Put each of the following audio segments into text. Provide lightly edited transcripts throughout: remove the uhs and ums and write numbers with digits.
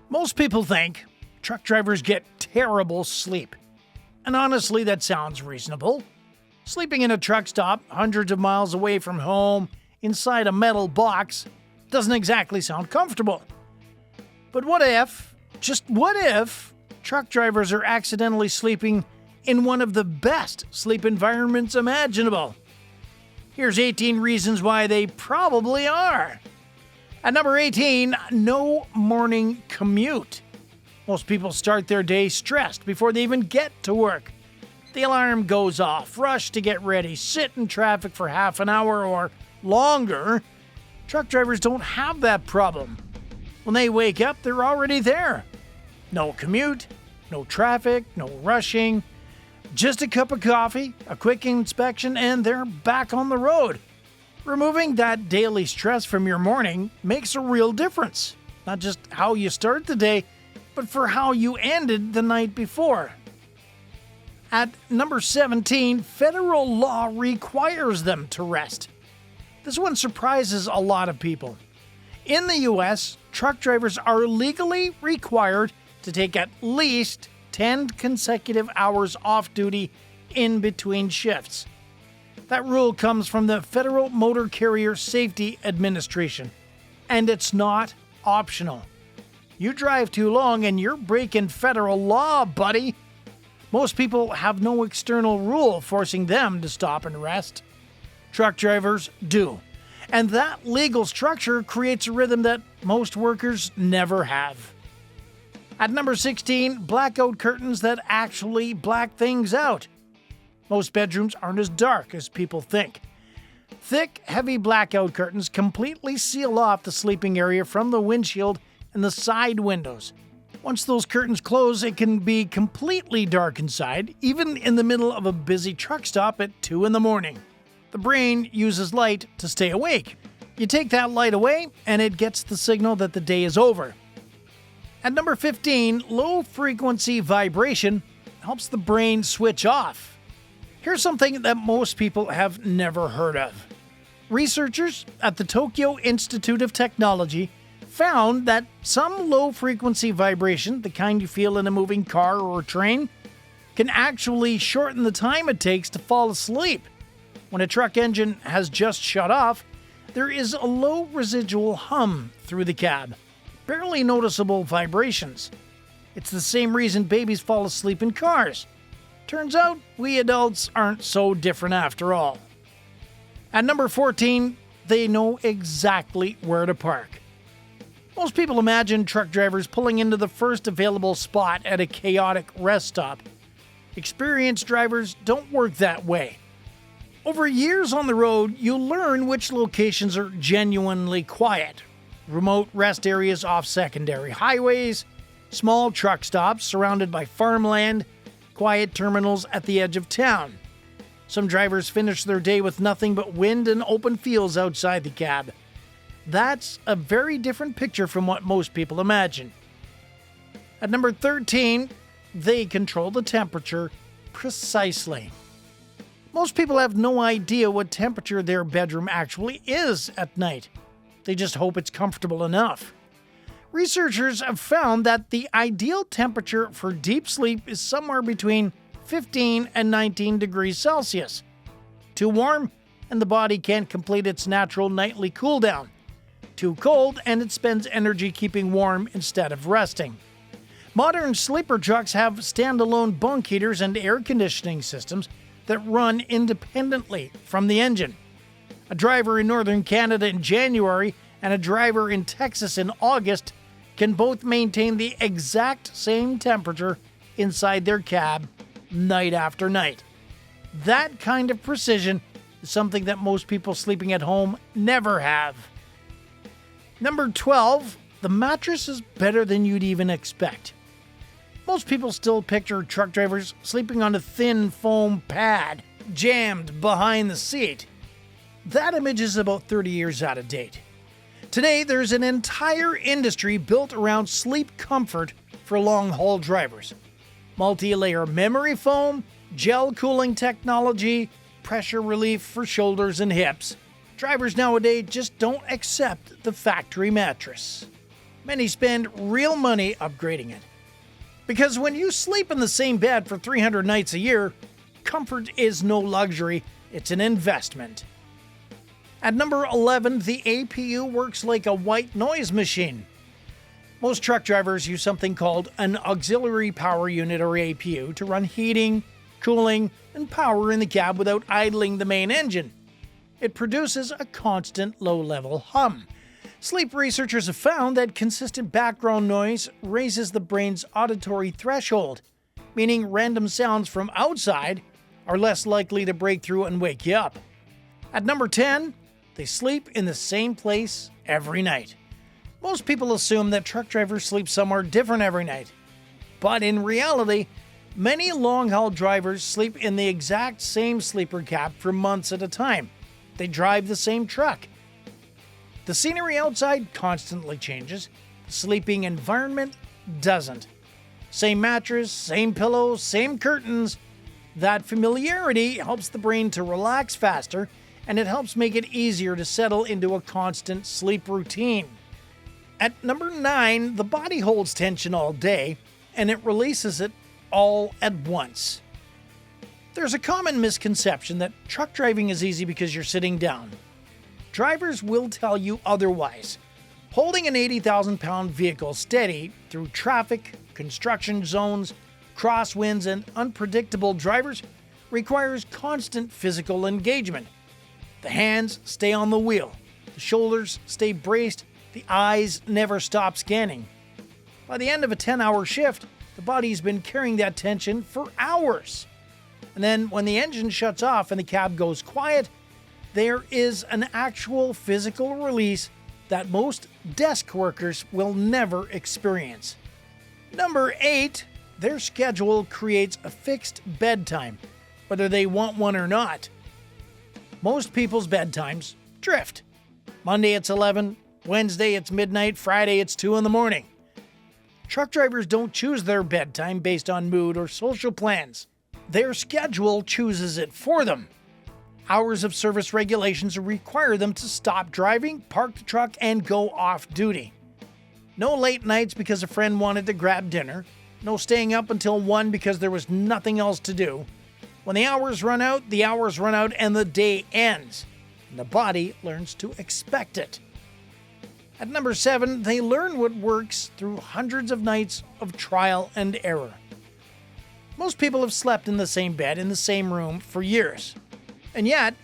Most people think truck drivers get terrible sleep. And honestly, that sounds reasonable. Sleeping in a truck stop hundreds of miles away from home, inside a metal box, doesn't exactly sound comfortable. But what if, just what if, truck drivers are accidentally sleeping in one of the best sleep environments imaginable? Here's 18 reasons why they probably are. At number 18, no morning commute. Most people start their day stressed before they even get to work. The alarm goes off, rush to get ready, sit in traffic for half an hour or longer. Truck drivers don't have that problem. When they wake up, they're already there. No commute, no traffic, no rushing. Just a cup of coffee, a quick inspection, and they're back on the road. Removing that daily stress from your morning makes a real difference. Not just how you start the day, but for how you ended the night before. At number 17, federal law requires them to rest. This one surprises a lot of people. In the U.S., truck drivers are legally required to take at least 10 consecutive hours off duty in between shifts. That rule comes from the Federal Motor Carrier Safety Administration, and it's not optional. You drive too long and you're breaking federal law, buddy. Most people have no external rule forcing them to stop and rest. Truck drivers do. And that legal structure creates a rhythm that most workers never have. At number 16, blackout curtains that actually black things out. Most bedrooms aren't as dark as people think. Thick, heavy blackout curtains completely seal off the sleeping area from the windshield and the side windows. Once those curtains close, it can be completely dark inside, even in the middle of a busy truck stop at 2 in the morning. The brain uses light to stay awake. You take that light away, and it gets the signal that the day is over. At number 15, low-frequency vibration helps the brain switch off. Here's something that most people have never heard of. Researchers at the Tokyo Institute of Technology found that some low-frequency vibration, the kind you feel in a moving car or a train, can actually shorten the time it takes to fall asleep. When a truck engine has just shut off, there is a low residual hum through the cab, barely noticeable vibrations. It's the same reason babies fall asleep in cars. Turns out, we adults aren't so different after all. At number 14, they know exactly where to park. Most people imagine truck drivers pulling into the first available spot at a chaotic rest stop. Experienced drivers don't work that way. Over years on the road, you'll learn which locations are genuinely quiet. Remote rest areas off secondary highways, small truck stops surrounded by farmland, quiet terminals at the edge of town. Some drivers finish their day with nothing but wind and open fields outside the cab. That's a very different picture from what most people imagine. At number 13, they control the temperature precisely. Most people have no idea what temperature their bedroom actually is at night. They just hope it's comfortable enough. Researchers have found that the ideal temperature for deep sleep is somewhere between 15 and 19 degrees Celsius. Too warm, and the body can't complete its natural nightly cool down. Too cold, and it spends energy keeping warm instead of resting. Modern sleeper trucks have standalone bunk heaters and air conditioning systems that run independently from the engine. A driver in northern Canada in January and a driver in Texas in August can both maintain the exact same temperature inside their cab night after night. That kind of precision is something that most people sleeping at home never have. Number 12, the mattress is better than you'd even expect. Most people still picture truck drivers sleeping on a thin foam pad jammed behind the seat. That image is about 30 years out of date. Today, there's an entire industry built around sleep comfort for long-haul drivers. Multi-layer memory foam, gel cooling technology, pressure relief for shoulders and hips. Drivers nowadays just don't accept the factory mattress. Many spend real money upgrading it. Because when you sleep in the same bed for 300 nights a year, comfort is no luxury, it's an investment. At number 11, the APU works like a white noise machine. Most truck drivers use something called an auxiliary power unit, or APU, to run heating, cooling, and power in the cab without idling the main engine. It produces a constant low-level hum. Sleep researchers have found that consistent background noise raises the brain's auditory threshold, meaning random sounds from outside are less likely to break through and wake you up. At number 10, they sleep in the same place every night. Most people assume that truck drivers sleep somewhere different every night. But in reality, many long-haul drivers sleep in the exact same sleeper cab for months at a time. They drive the same truck. The scenery outside constantly changes. The sleeping environment doesn't. Same mattress, same pillows, same curtains. That familiarity helps the brain to relax faster, and it helps make it easier to settle into a constant sleep routine. At number 9, the body holds tension all day, and it releases it all at once. There's a common misconception that truck driving is easy because you're sitting down. Drivers will tell you otherwise. Holding an 80,000-pound vehicle steady through traffic, construction zones, crosswinds, and unpredictable drivers requires constant physical engagement. The hands stay on the wheel, the shoulders stay braced, the eyes never stop scanning. By the end of a 10-hour shift, the body's been carrying that tension for hours. And then when the engine shuts off and the cab goes quiet, there is an actual physical release that most desk workers will never experience. Number 8, their schedule creates a fixed bedtime, whether they want one or not. Most people's bedtimes drift. Monday it's 11, Wednesday it's midnight, Friday it's 2 in the morning. Truck drivers don't choose their bedtime based on mood or social plans. Their schedule chooses it for them. Hours of service regulations require them to stop driving, park the truck, and go off duty. No late nights because a friend wanted to grab dinner. No staying up until 1 because there was nothing else to do. When the hours run out, the hours run out and the day ends. And the body learns to expect it. At number 7, they learn what works through hundreds of nights of trial and error. Most people have slept in the same bed, in the same room for years. And yet,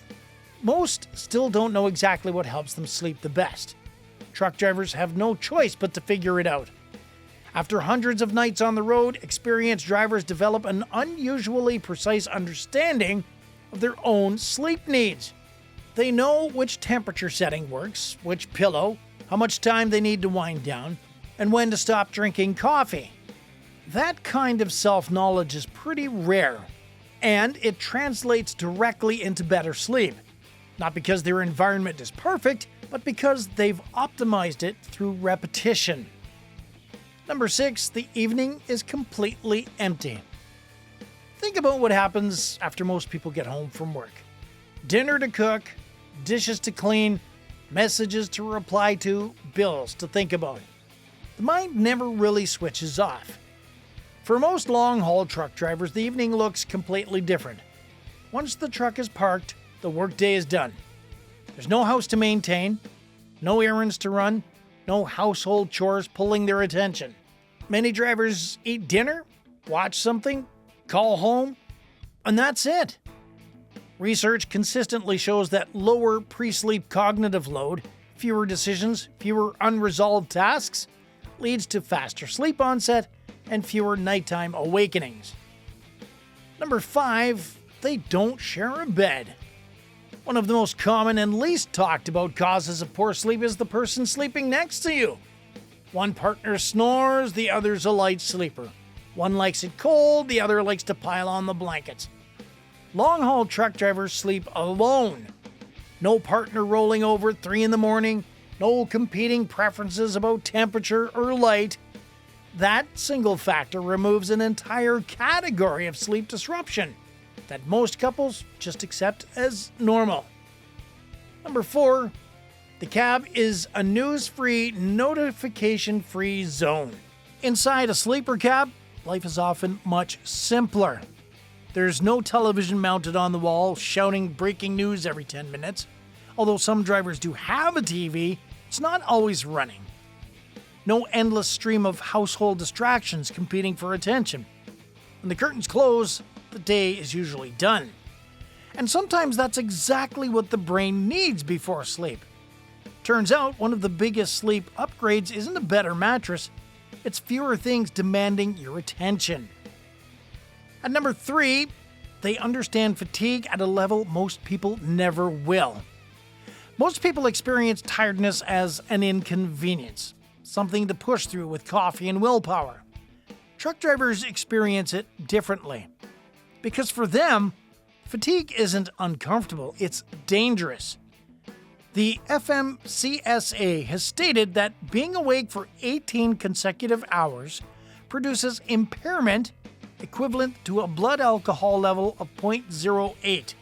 most still don't know exactly what helps them sleep the best. Truck drivers have no choice but to figure it out. After hundreds of nights on the road, experienced drivers develop an unusually precise understanding of their own sleep needs. They know which temperature setting works, which pillow, how much time they need to wind down, and when to stop drinking coffee. That kind of self-knowledge is pretty rare, and it translates directly into better sleep. Not because their environment is perfect, but because they've optimized it through repetition. Number 6, the evening is completely empty. Think about what happens after most people get home from work. Dinner to cook, dishes to clean, messages to reply to, bills to think about. The mind never really switches off. For most long-haul truck drivers, the evening looks completely different. Once the truck is parked, the workday is done. There's no house to maintain, no errands to run, no household chores pulling their attention. Many drivers eat dinner, watch something, call home, and that's it. Research consistently shows that lower pre-sleep cognitive load, fewer decisions, fewer unresolved tasks, leads to faster sleep onset and fewer nighttime awakenings. Number 5, they don't share a bed. One of the most common and least talked about causes of poor sleep is the person sleeping next to you. One partner snores, the other's a light sleeper. One likes it cold, the other likes to pile on the blankets. Long-haul truck drivers sleep alone. No partner rolling over at 3 in the morning, no competing preferences about temperature or light. That single factor removes an entire category of sleep disruption that most couples just accept as normal. Number 4, The cab is a news-free, notification-free zone. Inside a sleeper cab, life is often much simpler. There's no television mounted on the wall shouting breaking news every 10 minutes. Although some drivers do have a TV, it's not always running. No endless stream of household distractions competing for attention. When the curtains close, the day is usually done. And sometimes that's exactly what the brain needs before sleep. Turns out one of the biggest sleep upgrades isn't a better mattress, it's fewer things demanding your attention. At number 3, they understand fatigue at a level most people never will. Most people experience tiredness as an inconvenience, something to push through with coffee and willpower. Truck drivers experience it differently. Because for them, fatigue isn't uncomfortable, it's dangerous. The FMCSA has stated that being awake for 18 consecutive hours produces impairment equivalent to a blood alcohol level of 0.08,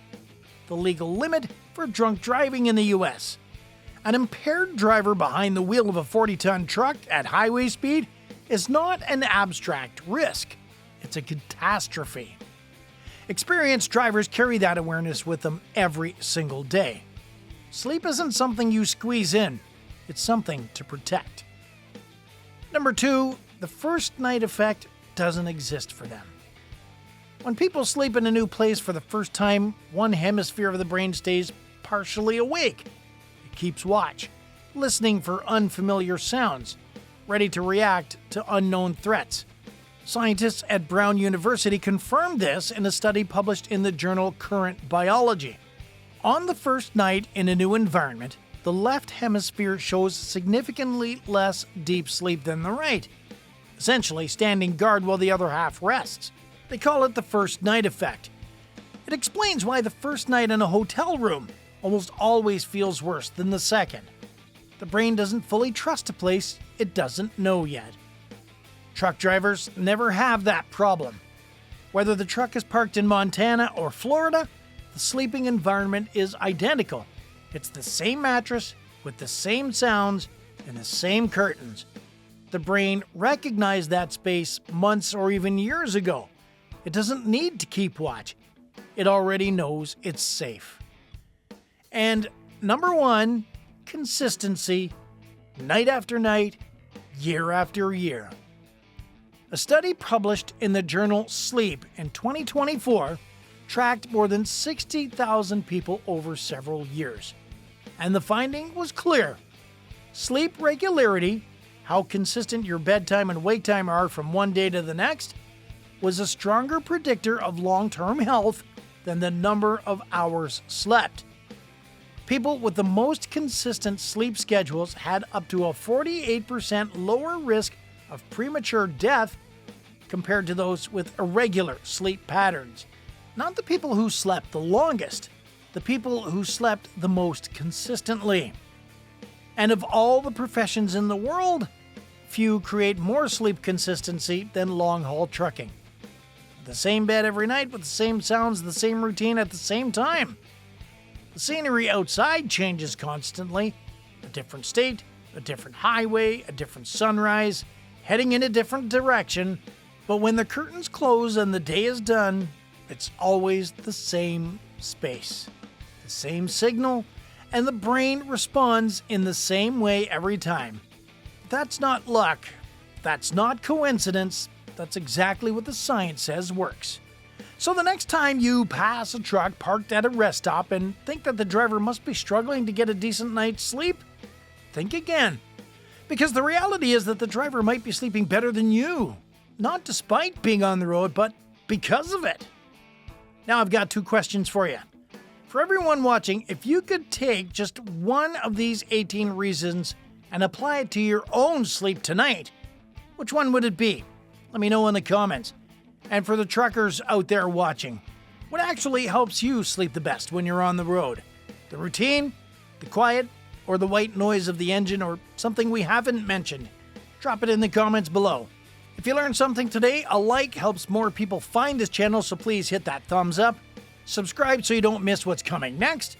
the legal limit for drunk driving in the US. An impaired driver behind the wheel of a 40-ton truck at highway speed is not an abstract risk, it's a catastrophe. Experienced drivers carry that awareness with them every single day. Sleep isn't something you squeeze in, it's something to protect. Number 2, the first night effect doesn't exist for them. When people sleep in a new place for the first time, one hemisphere of the brain stays partially awake. It keeps watch, listening for unfamiliar sounds, ready to react to unknown threats. Scientists at Brown University confirmed this in a study published in the journal Current Biology. On the first night in a new environment, the left hemisphere shows significantly less deep sleep than the right, essentially standing guard while the other half rests. They call it the first night effect. It explains why the first night in a hotel room almost always feels worse than the second. The brain doesn't fully trust a place it doesn't know yet. Truck drivers never have that problem. Whether the truck is parked in Montana or Florida, the sleeping environment is identical. It's the same mattress with the same sounds and the same curtains. The brain recognized that space months or even years ago. It doesn't need to keep watch. It already knows it's safe. And number 1, consistency, night after night, year after year. A study published in the journal Sleep in 2024 tracked more than 60,000 people over several years. And the finding was clear. Sleep regularity, how consistent your bedtime and wake time are from one day to the next, was a stronger predictor of long-term health than the number of hours slept. People with the most consistent sleep schedules had up to a 48% lower risk of premature death compared to those with irregular sleep patterns. Not the people who slept the longest, the people who slept the most consistently. And of all the professions in the world, few create more sleep consistency than long-haul trucking. The same bed every night with the same sounds, the same routine at the same time. The scenery outside changes constantly. A different state, a different highway, a different sunrise, heading in a different direction. But when the curtains close and the day is done, it's always the same space, the same signal, and the brain responds in the same way every time. That's not luck. That's not coincidence. That's exactly what the science says works. So the next time you pass a truck parked at a rest stop and think that the driver must be struggling to get a decent night's sleep, think again. Because the reality is that the driver might be sleeping better than you. Not despite being on the road, but because of it. Now I've got 2 questions for you. For everyone watching, if you could take just one of these 18 reasons and apply it to your own sleep tonight, which one would it be? Let me know in the comments. And for the truckers out there watching, what actually helps you sleep the best when you're on the road? The routine, the quiet, or the white noise of the engine, or something we haven't mentioned? Drop it in the comments below. If you learned something today, a like helps more people find this channel, so please hit that thumbs up. Subscribe so you don't miss what's coming next.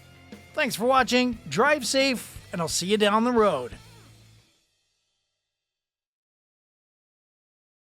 Thanks for watching, drive safe, and I'll see you down the road.